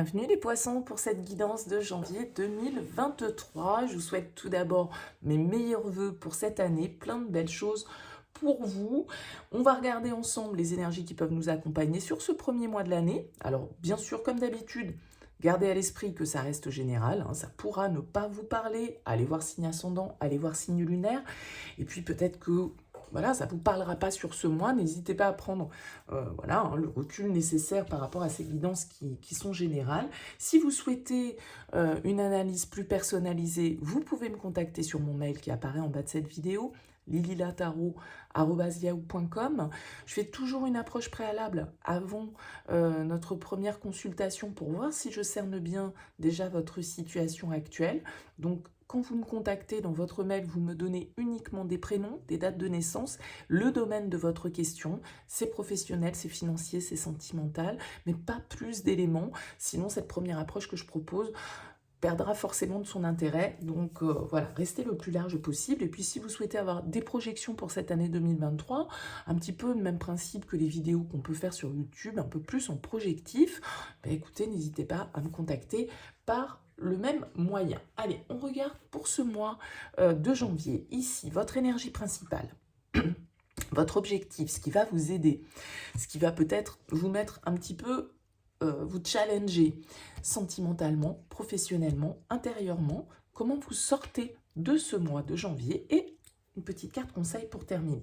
Bienvenue les poissons pour cette guidance de janvier 2023. Je vous souhaite tout d'abord mes meilleurs vœux pour cette année, plein de belles choses pour vous. On va regarder ensemble les énergies qui peuvent nous accompagner sur ce premier mois de l'année. Alors bien sûr, comme d'habitude, gardez à l'esprit que ça reste général, ça pourra ne pas vous parler. Allez voir signe ascendant, allez voir signe lunaire. Et puis peut-être que voilà, ça ne vous parlera pas sur ce mois. N'hésitez pas à prendre le recul nécessaire par rapport à ces guidances qui sont générales. Si vous souhaitez une analyse plus personnalisée, vous pouvez me contacter sur mon mail qui apparaît en bas de cette vidéo, lililataro@yahoo.com. Je fais toujours une approche préalable avant notre première consultation pour voir si je cerne bien déjà votre situation actuelle. Donc, quand vous me contactez dans votre mail, vous me donnez uniquement des prénoms, des dates de naissance, le domaine de votre question. C'est professionnel, c'est financier, c'est sentimental, mais pas plus d'éléments. Sinon, cette première approche que je propose perdra forcément de son intérêt. Donc voilà, restez le plus large possible. Et puis si vous souhaitez avoir des projections pour cette année 2023, un petit peu le même principe que les vidéos qu'on peut faire sur YouTube, un peu plus en projectif, écoutez, n'hésitez pas à me contacter par le même moyen. Allez, on regarde pour ce mois de janvier. Ici, votre énergie principale. Votre objectif, ce qui va vous aider, ce qui va peut-être vous mettre un petit peu vous challenger sentimentalement, professionnellement, intérieurement, comment vous sortez de ce mois de janvier et une petite carte conseil pour terminer.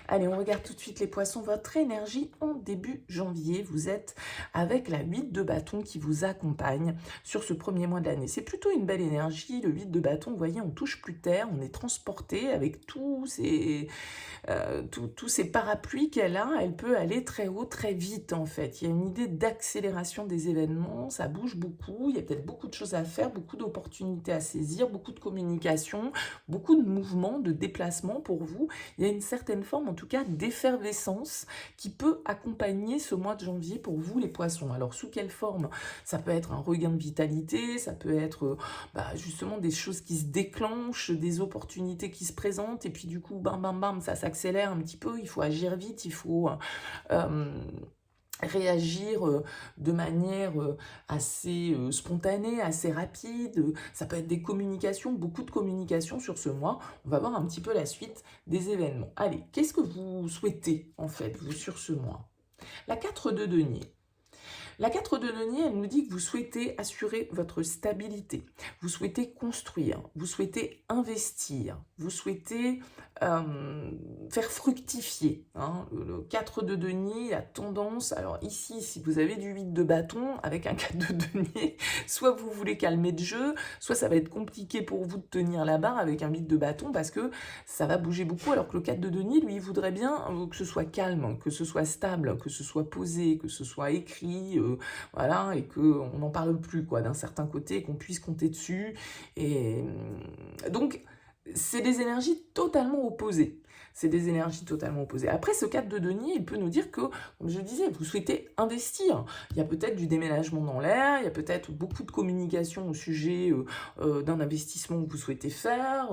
Allez, on regarde tout de suite les poissons, votre énergie en début janvier. Vous êtes avec la 8 de bâton qui vous accompagne sur ce premier mois de l'année. C'est plutôt une belle énergie, le 8 de bâton, vous voyez, on touche plus terre, on est transporté avec tous ces parapluies qu'elle a, elle peut aller très haut, très vite en fait. Il y a une idée d'accélération des événements, ça bouge beaucoup, il y a peut-être beaucoup de choses à faire, beaucoup d'opportunités à saisir, beaucoup de communication, beaucoup de mouvements, de déplacements pour vous. Il y a une certaine forme, en tout cas, d'effervescence qui peut accompagner ce mois de janvier pour vous, les poissons. Alors, sous quelle forme? Ça peut être un regain de vitalité, ça peut être justement des choses qui se déclenchent, des opportunités qui se présentent, et puis du coup, bam, bam, bam, ça s'accélère un petit peu, il faut agir vite, il faut réagir de manière assez spontanée, assez rapide. Ça peut être des communications, beaucoup de communications sur ce mois. On va voir un petit peu la suite des événements. Allez, qu'est-ce que vous souhaitez en fait, vous, sur ce mois? La 4 de denier. La 4 de denier, elle nous dit que vous souhaitez assurer votre stabilité, vous souhaitez construire, vous souhaitez investir, vous souhaitez faire fructifier. Le 4 de denier a tendance, alors ici, si vous avez du 8 de bâton, avec un 4 de denier, soit vous voulez calmer le jeu, soit ça va être compliqué pour vous de tenir la barre avec un 8 de bâton parce que ça va bouger beaucoup, alors que le 4 de denier, lui, il voudrait bien que ce soit calme, que ce soit stable, que ce soit posé, que ce soit écrit, voilà, et qu'on n'en parle plus, quoi, d'un certain côté, qu'on puisse compter dessus. Et donc, c'est des énergies totalement opposées. C'est des énergies totalement opposées. Après, ce 4 de denier, il peut nous dire que, comme je disais, vous souhaitez investir. Il y a peut-être du déménagement dans l'air, il y a peut-être beaucoup de communication au sujet d'un investissement que vous souhaitez faire,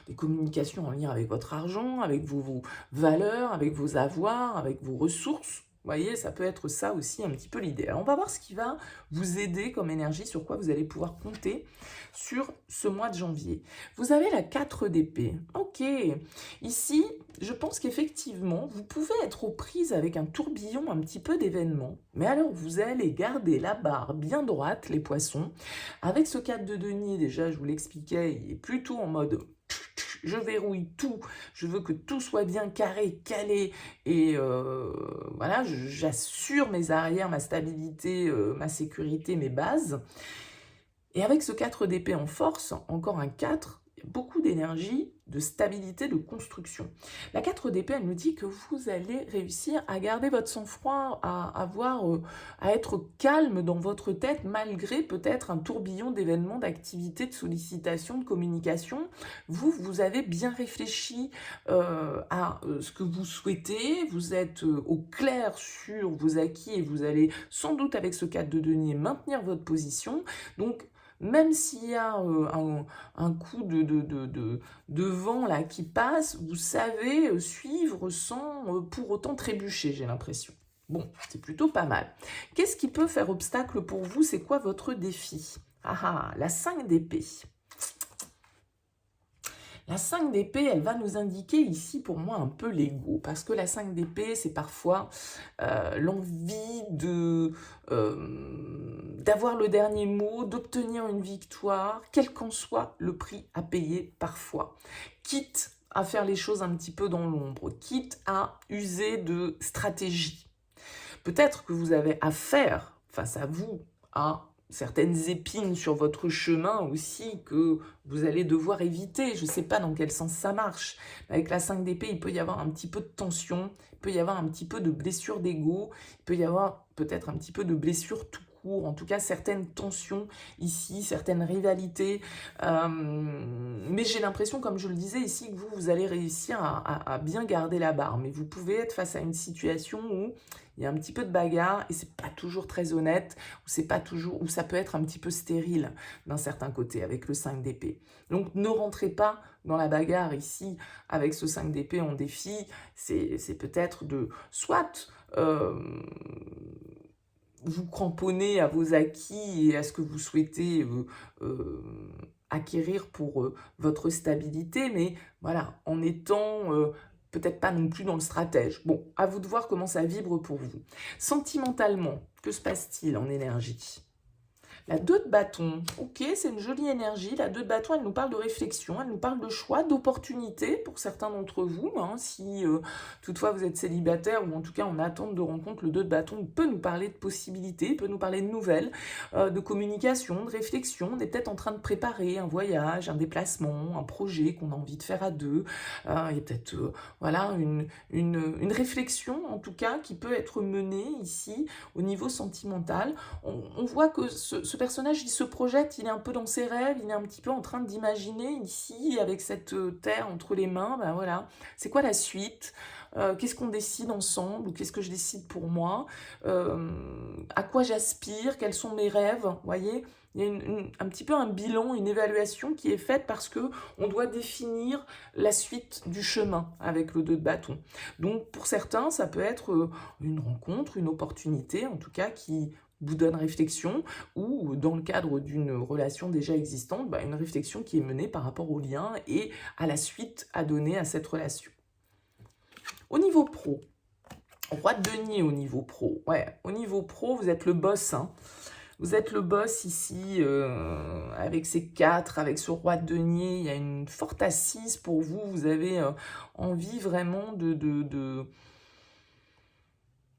des communications en lien avec votre argent, avec vos valeurs, avec vos avoirs, avec vos ressources. Vous voyez, ça peut être ça aussi un petit peu l'idée. Alors, on va voir ce qui va vous aider comme énergie, sur quoi vous allez pouvoir compter sur ce mois de janvier. Vous avez la 4 d'épée. Ok. Ici, je pense qu'effectivement, vous pouvez être aux prises avec un tourbillon un petit peu d'événements. Mais alors, vous allez garder la barre bien droite, les poissons. Avec ce 4 de denier, déjà, je vous l'expliquais, il est plutôt en mode... Je verrouille tout, je veux que tout soit bien carré, calé, et voilà, j'assure mes arrières, ma stabilité, ma sécurité, mes bases. Et avec ce 4 d'épée en force, encore un 4, il y a beaucoup d'énergie, de stabilité, de construction. La 4 d'épée, elle nous dit que vous allez réussir à garder votre sang-froid, à être calme dans votre tête, malgré peut-être un tourbillon d'événements, d'activités, de sollicitations, de communication. Vous avez bien réfléchi à ce que vous souhaitez, vous êtes au clair sur vos acquis et vous allez sans doute avec ce 4 de denier maintenir votre position. Donc, même s'il y a un coup de vent là qui passe, vous savez suivre sans pour autant trébucher, j'ai l'impression. Bon, c'est plutôt pas mal. Qu'est-ce qui peut faire obstacle pour vous? C'est quoi votre défi? Ah ah, la 5 d'épée. La 5 d'épée, elle va nous indiquer ici, pour moi, un peu l'ego. Parce que la 5 d'épée, c'est parfois l'envie d'avoir le dernier mot, d'obtenir une victoire, quel qu'en soit le prix à payer parfois. Quitte à faire les choses un petit peu dans l'ombre, quitte à user de stratégie. Peut-être que vous avez affaire, face à vous, à certaines épines sur votre chemin aussi que vous allez devoir éviter. Je ne sais pas dans quel sens ça marche. Avec la 5 d'épée, il peut y avoir un petit peu de tension, il peut y avoir un petit peu de blessure d'ego, il peut y avoir peut-être un petit peu de blessure tout court, en tout cas certaines tensions ici, certaines rivalités. Mais j'ai l'impression, comme je le disais ici, que vous allez réussir à bien garder la barre. Mais vous pouvez être face à une situation où il y a un petit peu de bagarre et c'est pas toujours très honnête, ou c'est pas toujours, ou ça peut être un petit peu stérile d'un certain côté avec le 5 d'épée. Donc ne rentrez pas dans la bagarre ici avec ce 5 d'épée en défi, c'est peut-être de soit vous cramponner à vos acquis et à ce que vous souhaitez acquérir pour votre stabilité, mais voilà, en étant peut-être pas non plus dans le stratège. Bon, à vous de voir comment ça vibre pour vous. Sentimentalement, que se passe-t-il en énergie? La 2 de bâton, ok, c'est une jolie énergie. La 2 de bâton, elle nous parle de réflexion, elle nous parle de choix, d'opportunité pour certains d'entre vous. Hein, si toutefois vous êtes célibataire ou en tout cas en attente de rencontre, le 2 de bâton peut nous parler de possibilités, peut nous parler de nouvelles, de communication, de réflexion. On est peut-être en train de préparer un voyage, un déplacement, un projet qu'on a envie de faire à deux. Il y a peut-être voilà, une réflexion en tout cas qui peut être menée ici au niveau sentimental. On voit que ce personnage, il se projette, il est un peu dans ses rêves, il est un petit peu en train d'imaginer ici, avec cette terre entre les mains, ben voilà, c'est quoi la suite? Qu'est-ce qu'on décide ensemble, ou qu'est-ce que je décide pour moi? À quoi j'aspire? Quels sont mes rêves? Vous voyez, il y a un petit peu un bilan, une évaluation qui est faite parce que on doit définir la suite du chemin avec le 2 de bâton. Donc pour certains, ça peut être une rencontre, une opportunité, en tout cas qui vous donne réflexion, ou dans le cadre d'une relation déjà existante, bah, une réflexion qui est menée par rapport au lien et à la suite à donner à cette relation. Au niveau pro, roi de denier au niveau pro. Ouais, au niveau pro, vous êtes le boss. Hein. Vous êtes le boss ici, avec ces 4, avec ce roi de denier. Il y a une forte assise pour vous. Vous avez envie vraiment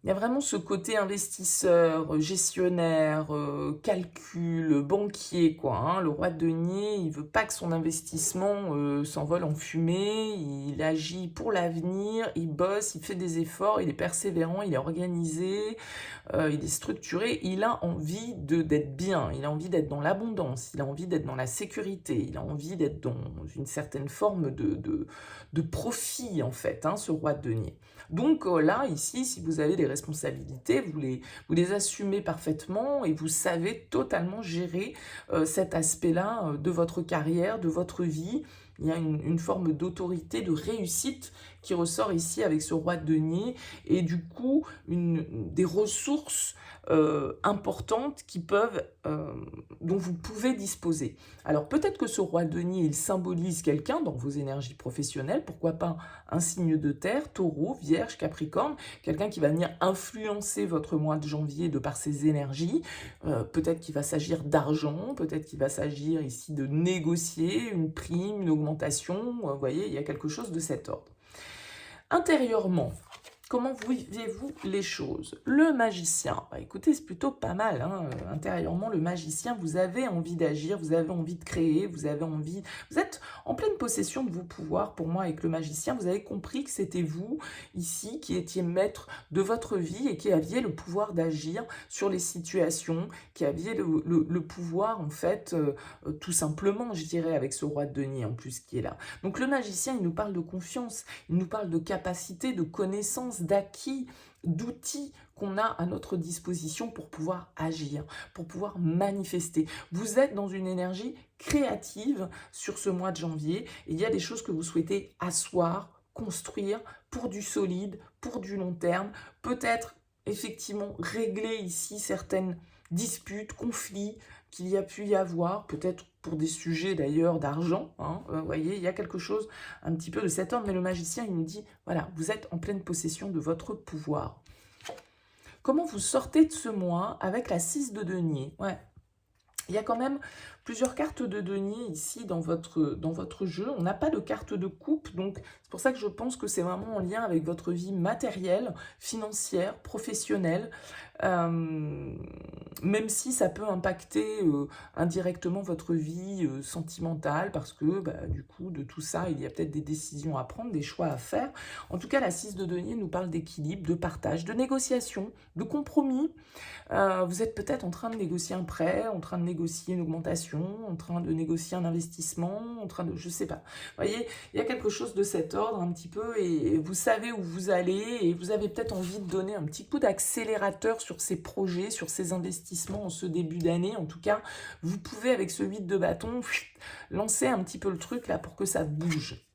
il y a vraiment ce côté investisseur, gestionnaire, calcul, banquier, quoi. Hein. Le roi de denier, il veut pas que son investissement s'envole en fumée. Il agit pour l'avenir, il bosse, il fait des efforts, il est persévérant, il est organisé, il est structuré. Il a envie d'être bien, il a envie d'être dans l'abondance, il a envie d'être dans la sécurité, il a envie d'être dans une certaine forme de profit, en fait, hein, ce roi de denier. Donc là, ici, si vous avez des responsabilités, vous les assumez parfaitement et vous savez totalement gérer cet aspect-là de votre carrière, de votre vie. Il y a une forme d'autorité, de réussite qui ressort ici avec ce roi de denier et du coup des ressources importantes dont vous pouvez disposer. Alors peut-être que ce roi de denier, il symbolise quelqu'un dans vos énergies professionnelles, pourquoi pas un signe de terre, taureau, vierge, capricorne, quelqu'un qui va venir influencer votre mois de janvier de par ses énergies, peut-être qu'il va s'agir d'argent, peut-être qu'il va s'agir ici de négocier une prime, une augmentation, vous voyez, il y a quelque chose de cet ordre. Intérieurement, comment vivez-vous les choses? Le magicien, bah écoutez, c'est plutôt pas mal. Hein. Intérieurement, le magicien, vous avez envie d'agir, vous avez envie de créer, vous êtes en pleine possession de vos pouvoirs. Pour moi, avec le magicien, vous avez compris que c'était vous, ici, qui étiez maître de votre vie et qui aviez le pouvoir d'agir sur les situations, qui aviez le pouvoir, en fait, tout simplement, je dirais, avec ce roi de denier, en plus, qui est là. Donc le magicien, il nous parle de confiance, il nous parle de capacité, de connaissance, d'acquis, d'outils qu'on a à notre disposition pour pouvoir agir, pour pouvoir manifester. Vous êtes dans une énergie créative sur ce mois de janvier et il y a des choses que vous souhaitez asseoir, construire pour du solide, pour du long terme, peut-être effectivement régler ici certaines disputes, conflits qu'il y a pu y avoir, peut-être pour des sujets d'ailleurs d'argent, hein, vous voyez, il y a quelque chose un petit peu de cet ordre, mais le magicien, il nous dit, voilà, vous êtes en pleine possession de votre pouvoir. Comment vous sortez de ce mois avec la 6 de denier? Ouais. Il y a quand même plusieurs cartes de denier ici dans votre jeu. On n'a pas de carte de coupe, donc c'est pour ça que je pense que c'est vraiment en lien avec votre vie matérielle, financière, professionnelle, même si ça peut impacter indirectement votre vie sentimentale, parce que bah, du coup, de tout ça, il y a peut-être des décisions à prendre, des choix à faire. En tout cas, la 6 de denier nous parle d'équilibre, de partage, de négociation, de compromis. Vous êtes peut-être en train de négocier un prêt, en train de négocier une augmentation, en train de négocier un investissement, en train de... je sais pas. Vous voyez, il y a quelque chose de cet ordre un petit peu et vous savez où vous allez et vous avez peut-être envie de donner un petit coup d'accélérateur sur ces projets, sur ces investissements en ce début d'année. En tout cas, vous pouvez avec ce 8 de bâton lancer un petit peu le truc là pour que ça bouge.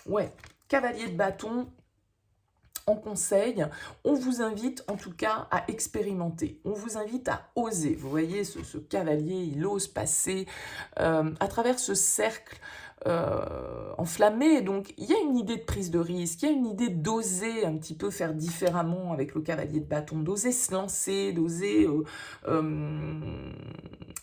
Ouais, cavalier de bâton, en conseil, on vous invite en tout cas à expérimenter, on vous invite à oser. Vous voyez, ce cavalier, il ose passer à travers ce cercle enflammé. Donc, il y a une idée de prise de risque, il y a une idée d'oser un petit peu faire différemment avec le cavalier de bâton, d'oser se lancer, d'oser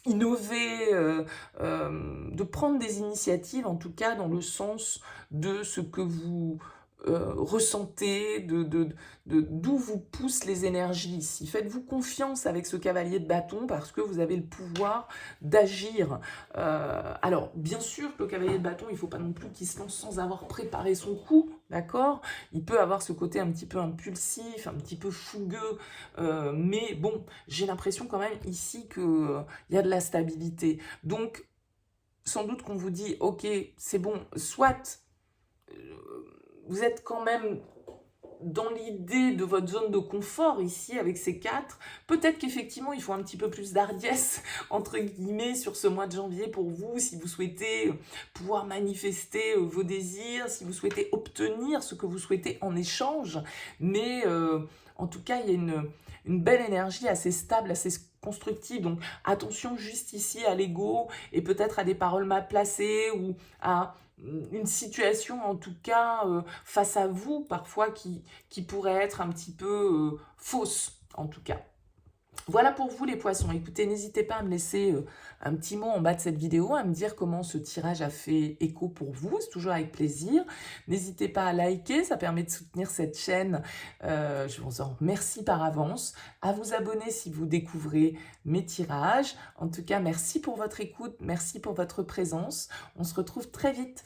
innover, de prendre des initiatives, en tout cas dans le sens de ce que vous ressentez, d'où vous poussent les énergies ici. Faites-vous confiance avec ce cavalier de bâton parce que vous avez le pouvoir d'agir. Alors, bien sûr que le cavalier de bâton, il ne faut pas non plus qu'il se lance sans avoir préparé son coup, d'accord? Il peut avoir ce côté un petit peu impulsif, un petit peu fougueux, mais bon, j'ai l'impression quand même ici qu'il y a de la stabilité. Donc, sans doute qu'on vous dit, ok, c'est bon, soit vous êtes quand même dans l'idée de votre zone de confort ici avec ces 4, peut-être qu'effectivement il faut un petit peu plus d'hardiesse entre guillemets sur ce mois de janvier pour vous, si vous souhaitez pouvoir manifester vos désirs, si vous souhaitez obtenir ce que vous souhaitez en échange, mais en tout cas il y a une belle énergie assez stable, assez constructive, donc attention juste ici à l'ego et peut-être à des paroles mal placées ou à une situation en tout cas face à vous parfois qui pourrait être un petit peu fausse en tout cas. Voilà pour vous les poissons. Écoutez, n'hésitez pas à me laisser un petit mot en bas de cette vidéo, à me dire comment ce tirage a fait écho pour vous, c'est toujours avec plaisir. N'hésitez pas à liker, ça permet de soutenir cette chaîne, je vous en remercie par avance. À vous abonner si vous découvrez mes tirages. En tout cas, merci pour votre écoute, merci pour votre présence. On se retrouve très vite.